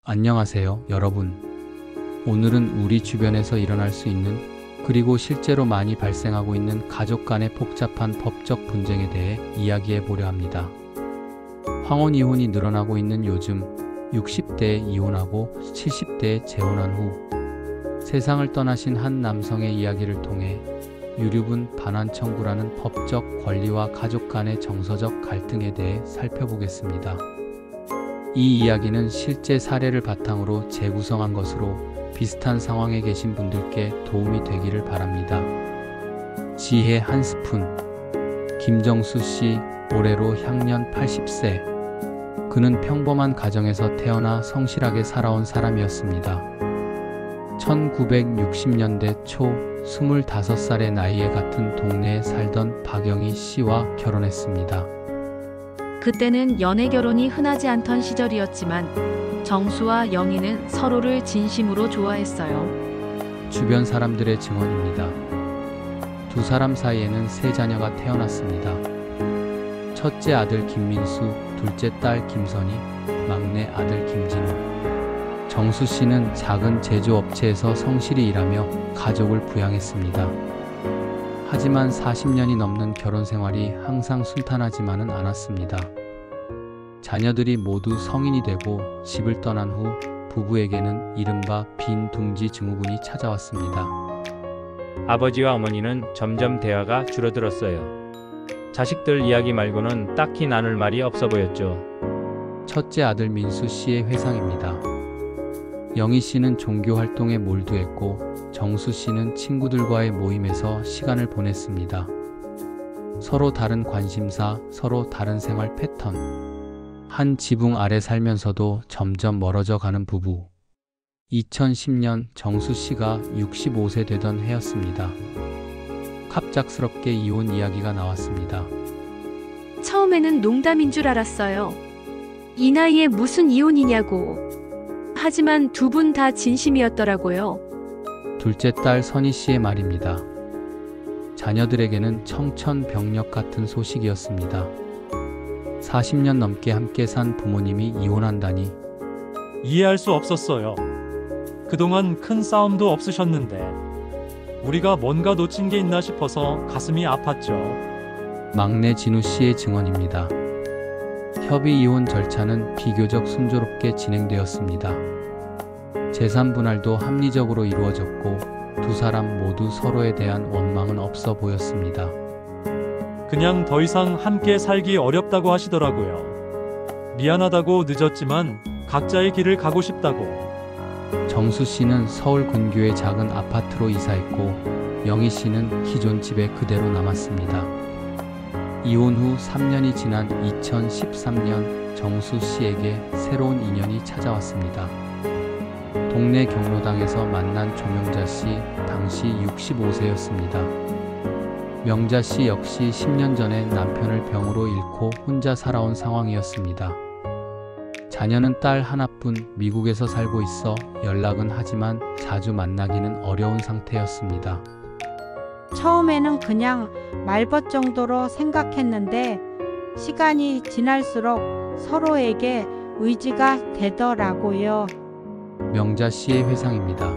안녕하세요, 여러분. 오늘은 우리 주변에서 일어날 수 있는 그리고 실제로 많이 발생하고 있는 가족 간의 복잡한 법적 분쟁에 대해 이야기해 보려 합니다. 황혼 이혼이 늘어나고 있는 요즘 60대에 이혼하고 70대에 재혼한 후 세상을 떠나신 한 남성의 이야기를 통해 유류분 반환 청구라는 법적 권리와 가족 간의 정서적 갈등에 대해 살펴보겠습니다. 이 이야기는 실제 사례를 바탕으로 재구성한 것으로 비슷한 상황에 계신 분들께 도움이 되기를 바랍니다. 지혜 한 스푼. 김정수 씨, 올해로 향년 80세. 그는 평범한 가정에서 태어나 성실하게 살아온 사람이었습니다. 1960년대 초 25살의 나이에 같은 동네에 살던 박영희 씨와 결혼했습니다. 그때는 연애 결혼이 흔하지 않던 시절이었지만 정수와 영희는 서로를 진심으로 좋아했어요. 주변 사람들의 증언입니다. 두 사람 사이에는 세 자녀가 태어났습니다. 첫째 아들 김민수, 둘째 딸 김선희, 막내 아들 김진우. 정수 씨는 작은 제조업체에서 성실히 일하며 가족을 부양했습니다. 하지만 40년이 넘는 결혼 생활이 항상 순탄하지만은 않았습니다. 자녀들이 모두 성인이 되고 집을 떠난 후 부부에게는 이른바 빈 둥지 증후군이 찾아왔습니다. 아버지와 어머니는 점점 대화가 줄어들었어요. 자식들 이야기 말고는 딱히 나눌 말이 없어 보였죠. 첫째 아들 민수 씨의 회상입니다. 영희 씨는 종교 활동에 몰두했고 정수 씨는 친구들과의 모임에서 시간을 보냈습니다. 서로 다른 관심사, 서로 다른 생활 패턴. 한 지붕 아래 살면서도 점점 멀어져 가는 부부. 2010년 정수 씨가 65세 되던 해였습니다. 갑작스럽게 이혼 이야기가 나왔습니다. 처음에는 농담인 줄 알았어요. 이 나이에 무슨 이혼이냐고. 하지만 두 분 다 진심이었더라고요. 둘째 딸 선희 씨의 말입니다. 자녀들에게는 청천벽력 같은 소식이었습니다. 40년 넘게 함께 산 부모님이 이혼한다니. 이해할 수 없었어요. 그동안 큰 싸움도 없으셨는데 우리가 뭔가 놓친 게 있나 싶어서 가슴이 아팠죠. 막내 진우 씨의 증언입니다. 협의 이혼 절차는 비교적 순조롭게 진행되었습니다. 재산 분할도 합리적으로 이루어졌고 두 사람 모두 서로에 대한 원망은 없어 보였습니다. 그냥 더 이상 함께 살기 어렵다고 하시더라고요. 미안하다고 늦었지만 각자의 길을 가고 싶다고. 정수 씨는 서울 근교의 작은 아파트로 이사했고 영희 씨는 기존 집에 그대로 남았습니다. 이혼 후 3년이 지난 2013년 정수 씨에게 새로운 인연이 찾아왔습니다. 동네 경로당에서 만난 조명자 씨, 당시 65세였습니다. 명자 씨 역시 10년 전에 남편을 병으로 잃고 혼자 살아온 상황이었습니다. 자녀는 딸 하나뿐 미국에서 살고 있어 연락은 하지만 자주 만나기는 어려운 상태였습니다. 처음에는 그냥 말벗 정도로 생각했는데 시간이 지날수록 서로에게 의지가 되더라고요. 명자 씨의 회상입니다.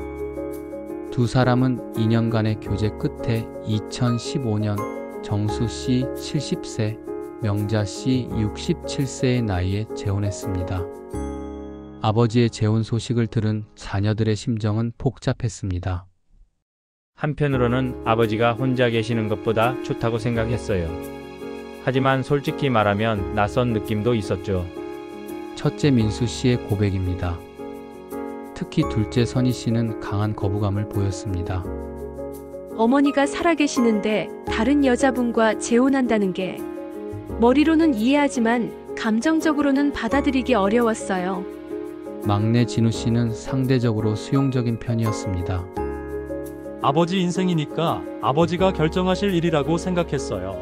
두 사람은 2년간의 교제 끝에 2015년 정수 씨 70세, 명자 씨 67세의 나이에 재혼했습니다. 아버지의 재혼 소식을 들은 자녀들의 심정은 복잡했습니다. 한편으로는 아버지가 혼자 계시는 것보다 좋다고 생각했어요. 하지만 솔직히 말하면 낯선 느낌도 있었죠. 첫째 민수 씨의 고백입니다. 특히 둘째 선희 씨는 강한 거부감을 보였습니다. 어머니가 살아계시는데 다른 여자분과 재혼한다는 게 머리로는 이해하지만 감정적으로는 받아들이기 어려웠어요. 막내 진우 씨는 상대적으로 수용적인 편이었습니다. 아버지 인생이니까 아버지가 결정하실 일이라고 생각했어요.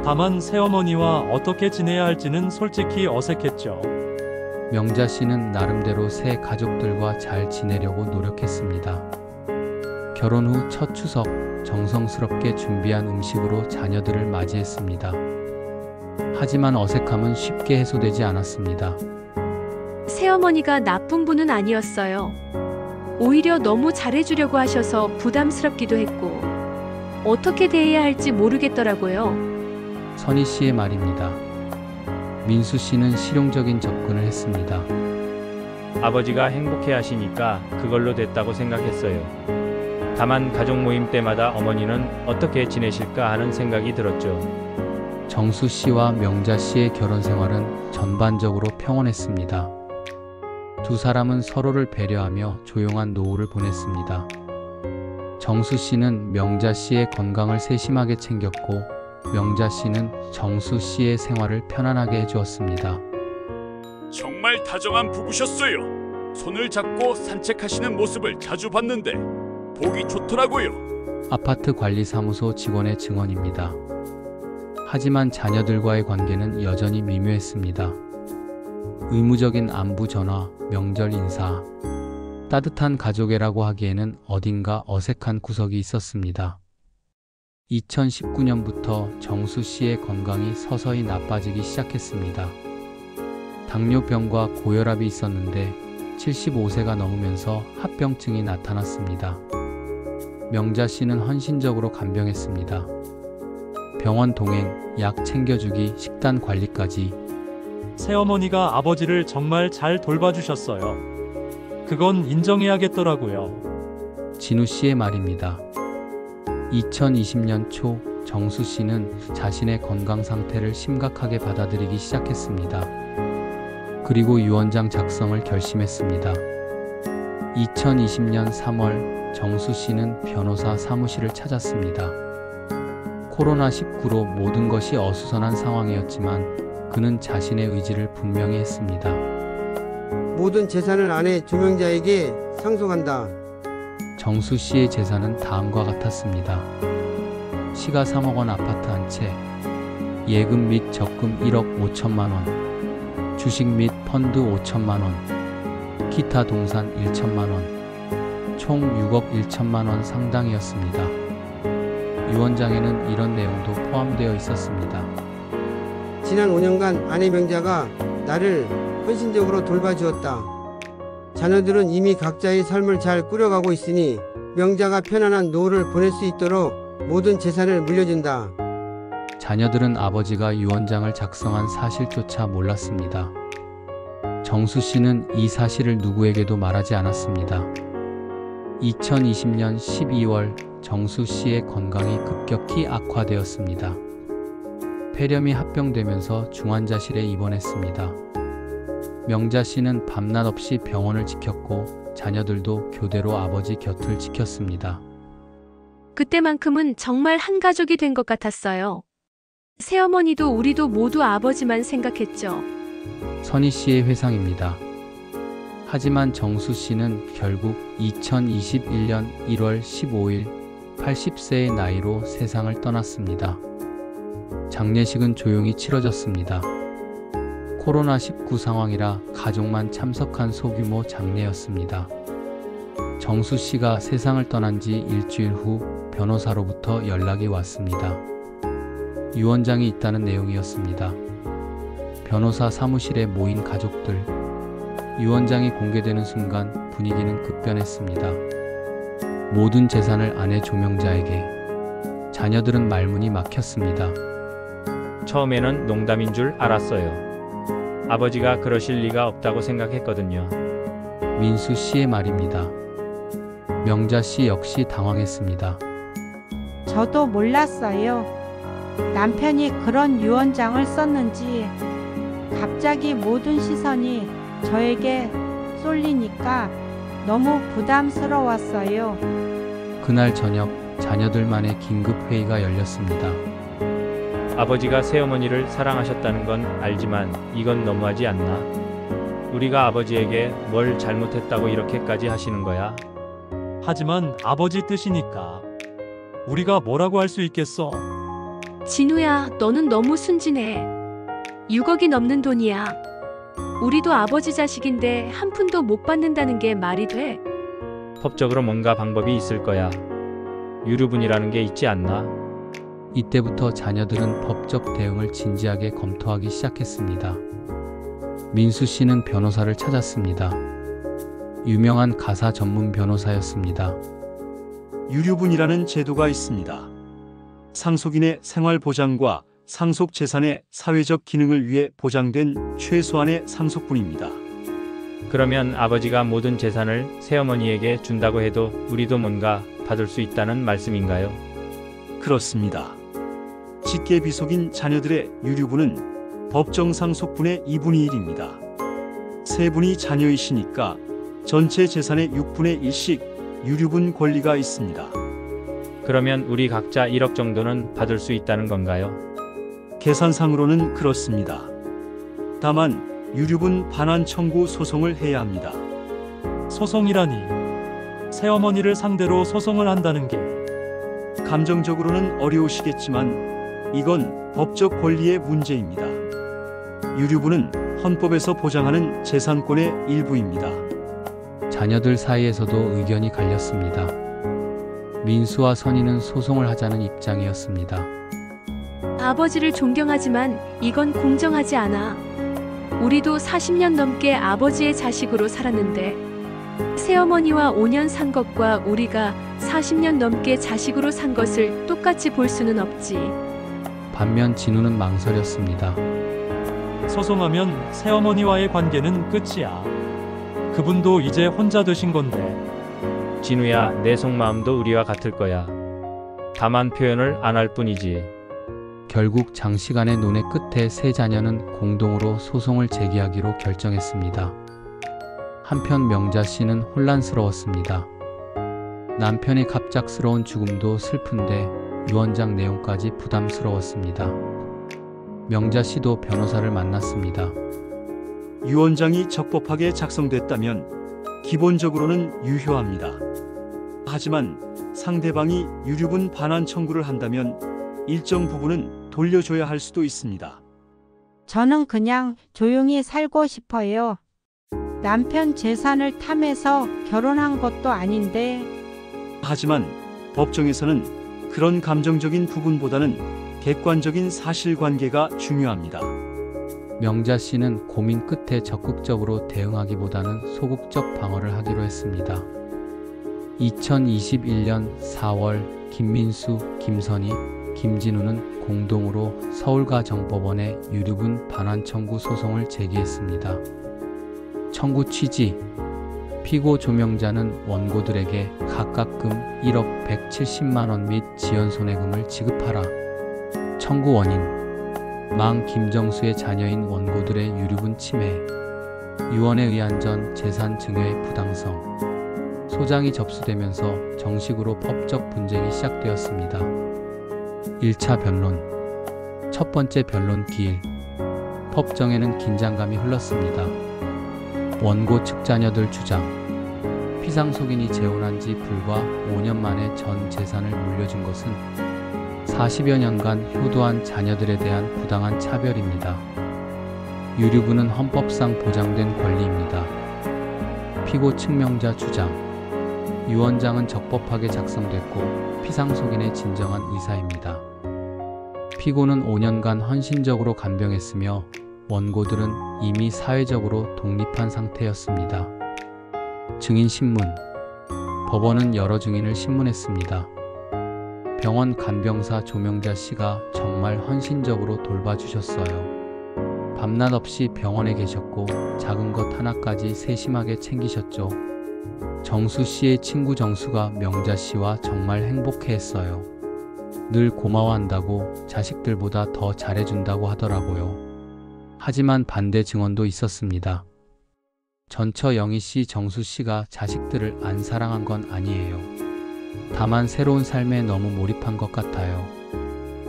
다만 새어머니와 어떻게 지내야 할지는 솔직히 어색했죠. 명자 씨는 나름대로 새 가족들과 잘 지내려고 노력했습니다. 결혼 후 첫 추석, 정성스럽게 준비한 음식으로 자녀들을 맞이했습니다. 하지만 어색함은 쉽게 해소되지 않았습니다. 새어머니가 나쁜 분은 아니었어요. 오히려 너무 잘해주려고 하셔서 부담스럽기도 했고, 어떻게 대해야 할지 모르겠더라고요. 선희 씨의 말입니다. 민수 씨는 실용적인 접근을 했습니다. 아버지가 행복해 하시니까 그걸로 됐다고 생각했어요. 다만 가족 모임 때마다 어머니는 어떻게 지내실까 하는 생각이 들었죠. 정수 씨와 명자 씨의 결혼 생활은 전반적으로 평온했습니다. 두 사람은 서로를 배려하며 조용한 노후를 보냈습니다. 정수 씨는 명자 씨의 건강을 세심하게 챙겼고, 명자 씨는 정수 씨의 생활을 편안하게 해주었습니다. 정말 다정한 부부셨어요. 손을 잡고 산책하시는 모습을 자주 봤는데 보기 좋더라고요. 아파트 관리사무소 직원의 증언입니다. 하지만 자녀들과의 관계는 여전히 미묘했습니다. 의무적인 안부 전화, 명절 인사, 따뜻한 가족애라고 하기에는 어딘가 어색한 구석이 있었습니다. 2019년부터 정수 씨의 건강이 서서히 나빠지기 시작했습니다. 당뇨병과 고혈압이 있었는데 75세가 넘으면서 합병증이 나타났습니다. 명자 씨는 헌신적으로 간병했습니다. 병원 동행, 약 챙겨주기, 식단 관리까지. 새어머니가 아버지를 정말 잘 돌봐주셨어요. 그건 인정해야겠더라고요. 진우 씨의 말입니다. 2020년 초 정수 씨는 자신의 건강 상태를 심각하게 받아들이기 시작했습니다. 그리고 유언장 작성을 결심했습니다. 2020년 3월 정수 씨는 변호사 사무실을 찾았습니다. 코로나19로 모든 것이 어수선한 상황이었지만 그는 자신의 의지를 분명히 했습니다. 모든 재산을 아내 조명자에게 상속한다. 정수 씨의 재산은 다음과 같았습니다. 시가 3억 원 아파트 한 채, 예금 및 적금 1억 5천만 원, 주식 및 펀드 5천만 원, 기타 동산 1천만 원, 총 6억 1천만 원 상당이었습니다. 유언장에는 이런 내용도 포함되어 있었습니다. 지난 5년간 아내 명자가 나를 헌신적으로 돌봐주었다. 자녀들은 이미 각자의 삶을 잘 꾸려가고 있으니 명자가 편안한 노후를 보낼 수 있도록 모든 재산을 물려준다. 자녀들은 아버지가 유언장을 작성한 사실조차 몰랐습니다. 정수 씨는 이 사실을 누구에게도 말하지 않았습니다. 2020년 12월 정수 씨의 건강이 급격히 악화되었습니다. 폐렴이 합병되면서 중환자실에 입원했습니다. 명자 씨는 밤낮 없이 병원을 지켰고 자녀들도 교대로 아버지 곁을 지켰습니다. 그때만큼은 정말 한 가족이 된 것 같았어요. 새어머니도 우리도 모두 아버지만 생각했죠. 선희 씨의 회상입니다. 하지만 정수 씨는 결국 2021년 1월 15일 80세의 나이로 세상을 떠났습니다. 장례식은 조용히 치러졌습니다. 코로나19 상황이라 가족만 참석한 소규모 장례였습니다. 정수 씨가 세상을 떠난 지 일주일 후 변호사로부터 연락이 왔습니다. 유언장이 있다는 내용이었습니다. 변호사 사무실에 모인 가족들. 유언장이 공개되는 순간 분위기는 급변했습니다. 모든 재산을 아내 조명자에게. 자녀들은 말문이 막혔습니다. 처음에는 농담인 줄 알았어요. 아버지가 그러실 리가 없다고 생각했거든요. 민수 씨의 말입니다. 명자 씨 역시 당황했습니다. 저도 몰랐어요. 남편이 그런 유언장을 썼는지 갑자기 모든 시선이 저에게 쏠리니까 너무 부담스러웠어요. 그날 저녁 자녀들만의 긴급 회의가 열렸습니다. 아버지가 새어머니를 사랑하셨다는 건 알지만 이건 너무하지 않나? 우리가 아버지에게 뭘 잘못했다고 이렇게까지 하시는 거야? 하지만 아버지 뜻이니까 우리가 뭐라고 할 수 있겠어? 진우야, 너는 너무 순진해. 6억이 넘는 돈이야. 우리도 아버지 자식인데 한 푼도 못 받는다는 게 말이 돼? 법적으로 뭔가 방법이 있을 거야. 유류분이라는 게 있지 않나? 이때부터 자녀들은 법적 대응을 진지하게 검토하기 시작했습니다. 민수 씨는 변호사를 찾았습니다. 유명한 가사 전문 변호사였습니다. 유류분이라는 제도가 있습니다. 상속인의 생활 보장과 상속 재산의 사회적 기능을 위해 보장된 최소한의 상속분입니다. 그러면 아버지가 모든 재산을 새어머니에게 준다고 해도 우리도 뭔가 받을 수 있다는 말씀인가요? 그렇습니다. 직계비속인 자녀들의 유류분은 법정 상속분의 2분의 1입니다. 세 분이 자녀이시니까 전체 재산의 6분의 1씩 유류분 권리가 있습니다. 그러면 우리 각자 1억 정도는 받을 수 있다는 건가요? 계산상으로는 그렇습니다. 다만 유류분 반환 청구 소송을 해야 합니다. 소송이라니. 새어머니를 상대로 소송을 한다는 게 감정적으로는 어려우시겠지만 이건 법적 권리의 문제입니다. 유류분은 헌법에서 보장하는 재산권의 일부입니다. 자녀들 사이에서도 의견이 갈렸습니다. 민수와 선희는 소송을 하자는 입장이었습니다. 아버지를 존경하지만 이건 공정하지 않아. 우리도 40년 넘게 아버지의 자식으로 살았는데 새어머니와 5년 산 것과 우리가 40년 넘게 자식으로 산 것을 똑같이 볼 수는 없지. 반면 진우는 망설였습니다. 소송하면 새어머니와의 관계는 끝이야. 그분도 이제 혼자 되신 건데. 진우야, 내 속마음도 우리와 같을 거야. 다만 표현을 안 할 뿐이지. 결국 장시간의 논의 끝에 세 자녀는 공동으로 소송을 제기하기로 결정했습니다. 한편 명자 씨는 혼란스러웠습니다. 남편의 갑작스러운 죽음도 슬픈데 유언장 내용까지 부담스러웠습니다. 명자 씨도 변호사를 만났습니다. 유언장이 적법하게 작성됐다면 기본적으로는 유효합니다. 하지만 상대방이 유류분 반환 청구를 한다면 일정 부분은 돌려줘야 할 수도 있습니다. 저는 그냥 조용히 살고 싶어요. 남편 재산을 탐해서 결혼한 것도 아닌데. 하지만 법정에서는 그런 감정적인 부분보다는 객관적인 사실관계가 중요합니다. 명자 씨는 고민 끝에 적극적으로 대응하기보다는 소극적 방어를 하기로 했습니다. 2021년 4월 김민수, 김선희, 김진우는 공동으로 서울가 정법원에 유류분 반환 청구 소송을 제기했습니다. 청구 취지: 피고 조명자는 원고들에게 각각금 1억 170만 원 및 지연손해금을 지급하라. 청구 원인: 망 김정수의 자녀인 원고들의 유류분 침해, 유언에 의한 전 재산 증여의 부당성. 소장이 접수되면서 정식으로 법적 분쟁이 시작되었습니다. 1차 변론. 첫 번째 변론 기일. 법정에는 긴장감이 흘렀습니다. 원고 측 자녀들 주장: 피상속인이 재혼한 지 불과 5년 만에 전 재산을 물려준 것은 40여 년간 효도한 자녀들에 대한 부당한 차별입니다. 유류분은 헌법상 보장된 권리입니다. 피고 측명자 주장: 유언장은 적법하게 작성됐고 피상속인의 진정한 의사입니다. 피고는 5년간 헌신적으로 간병했으며 원고들은 이미 사회적으로 독립한 상태였습니다. 증인 신문. 법원은 여러 증인을 신문했습니다. 병원 간병사 조명자 씨가 정말 헌신적으로 돌봐주셨어요. 밤낮 없이 병원에 계셨고 작은 것 하나까지 세심하게 챙기셨죠. 정수 씨의 친구 정수가 명자 씨와 정말 행복해했어요. 늘 고마워한다고, 자식들보다 더 잘해준다고 하더라고요. 하지만 반대 증언도 있었습니다. 전처 영희 씨, 정수 씨가 자식들을 안 사랑한 건 아니에요. 다만 새로운 삶에 너무 몰입한 것 같아요.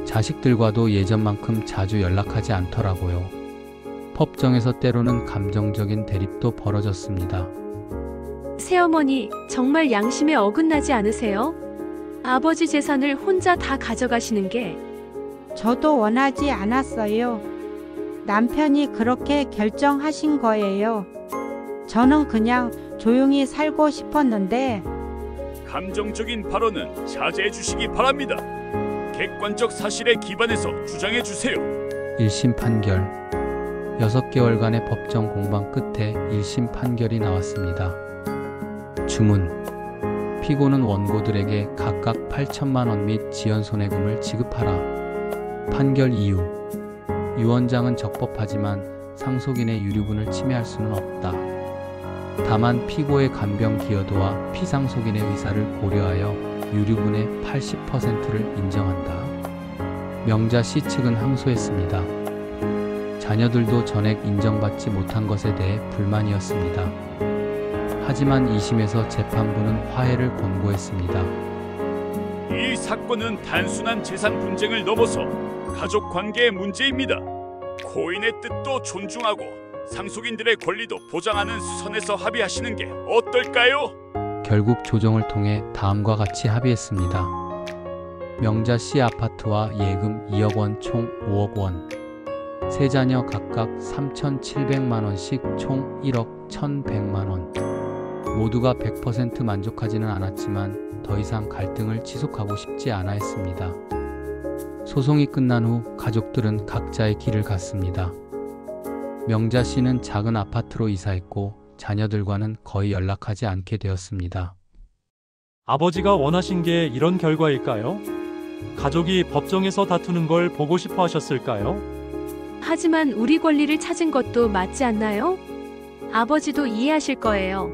자식들과도 예전만큼 자주 연락하지 않더라고요. 법정에서 때로는 감정적인 대립도 벌어졌습니다. 새어머니, 정말 양심에 어긋나지 않으세요? 아버지 재산을 혼자 다 가져가시는 게. 저도 원하지 않았어요. 남편이 그렇게 결정하신 거예요. 저는 그냥 조용히 살고 싶었는데. 감정적인 발언은 자제해 주시기 바랍니다. 객관적 사실에 기반해서 주장해 주세요. 1심 판결. 6개월간의 법정 공방 끝에 1심 판결이 나왔습니다. 주문. 피고는 원고들에게 각각 8천만 원 및 지연손해금을 지급하라. 판결 이유. 유언장은 적법하지만 상속인의 유류분을 침해할 수는 없다. 다만 피고의 간병 기여도와 피상속인의 의사를 고려하여 유류분의 80%를 인정한다. 명자 씨 측은 항소했습니다. 자녀들도 전액 인정받지 못한 것에 대해 불만이었습니다. 하지만 2심에서 재판부는 화해를 권고했습니다. 이 사건은 단순한 재산 분쟁을 넘어서 가족 관계의 문제입니다. 고인의 뜻도 존중하고 상속인들의 권리도 보장하는 선에서 합의하시는 게 어떨까요? 결국 조정을 통해 다음과 같이 합의했습니다. 명자 씨 아파트와 예금 2억 원 총 5억 원, 세 자녀 각각 3,700만 원씩 총 1억 1,100만 원. 모두가 100% 만족하지는 않았지만 더 이상 갈등을 지속하고 싶지 않아 했습니다. 소송이 끝난 후 가족들은 각자의 길을 갔습니다. 명자 씨는 작은 아파트로 이사했고 자녀들과는 거의 연락하지 않게 되었습니다. 아버지가 원하신 게 이런 결과일까요? 가족이 법정에서 다투는 걸 보고 싶어 하셨을까요? 하지만 우리 권리를 찾은 것도 맞지 않나요? 아버지도 이해하실 거예요.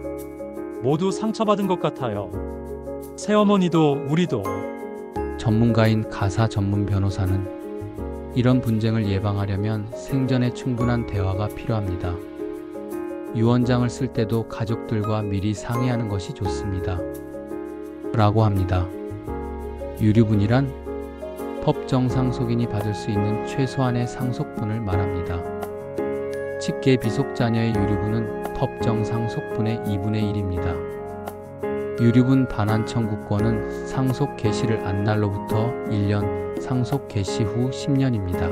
모두 상처받은 것 같아요. 새어머니도 우리도. 전문가인 가사 전문 변호사는 이런 분쟁을 예방하려면 생전에 충분한 대화가 필요합니다. 유언장을 쓸 때도 가족들과 미리 상의하는 것이 좋습니다. 라고 합니다. 유류분이란 법정 상속인이 받을 수 있는 최소한의 상속분을 말합니다. 직계 비속 자녀의 유류분은 법정 상속분의 2분의 1입니다. 유류분 반환 청구권은 상속 개시를 안 날로부터 1년, 상속 개시 후 10년입니다.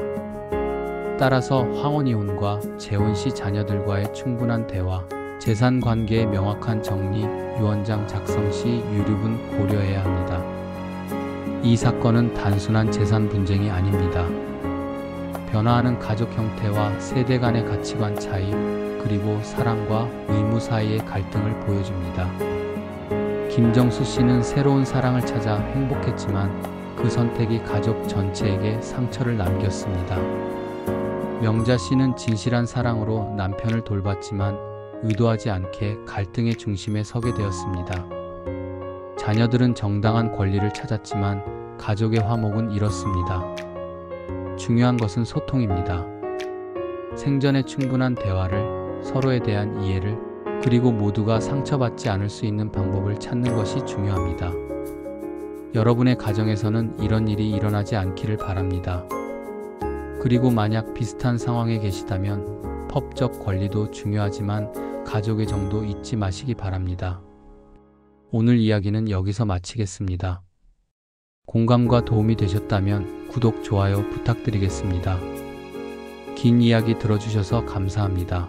따라서 황혼이혼과 재혼시 자녀들과의 충분한 대화, 재산 관계의 명확한 정리, 유언장 작성 시 유류분 고려해야 합니다. 이 사건은 단순한 재산 분쟁이 아닙니다. 변화하는 가족 형태와 세대 간의 가치관 차이, 그리고 사랑과 의무 사이의 갈등을 보여줍니다. 김정수 씨는 새로운 사랑을 찾아 행복했지만 그 선택이 가족 전체에게 상처를 남겼습니다. 명자 씨는 진실한 사랑으로 남편을 돌봤지만 의도하지 않게 갈등의 중심에 서게 되었습니다. 자녀들은 정당한 권리를 찾았지만 가족의 화목은 잃었습니다. 중요한 것은 소통입니다. 생전에 충분한 대화를, 서로에 대한 이해를, 그리고 모두가 상처받지 않을 수 있는 방법을 찾는 것이 중요합니다. 여러분의 가정에서는 이런 일이 일어나지 않기를 바랍니다. 그리고 만약 비슷한 상황에 계시다면 법적 권리도 중요하지만 가족의 정도 잊지 마시기 바랍니다. 오늘 이야기는 여기서 마치겠습니다. 공감과 도움이 되셨다면 구독, 좋아요 부탁드리겠습니다. 긴 이야기 들어주셔서 감사합니다.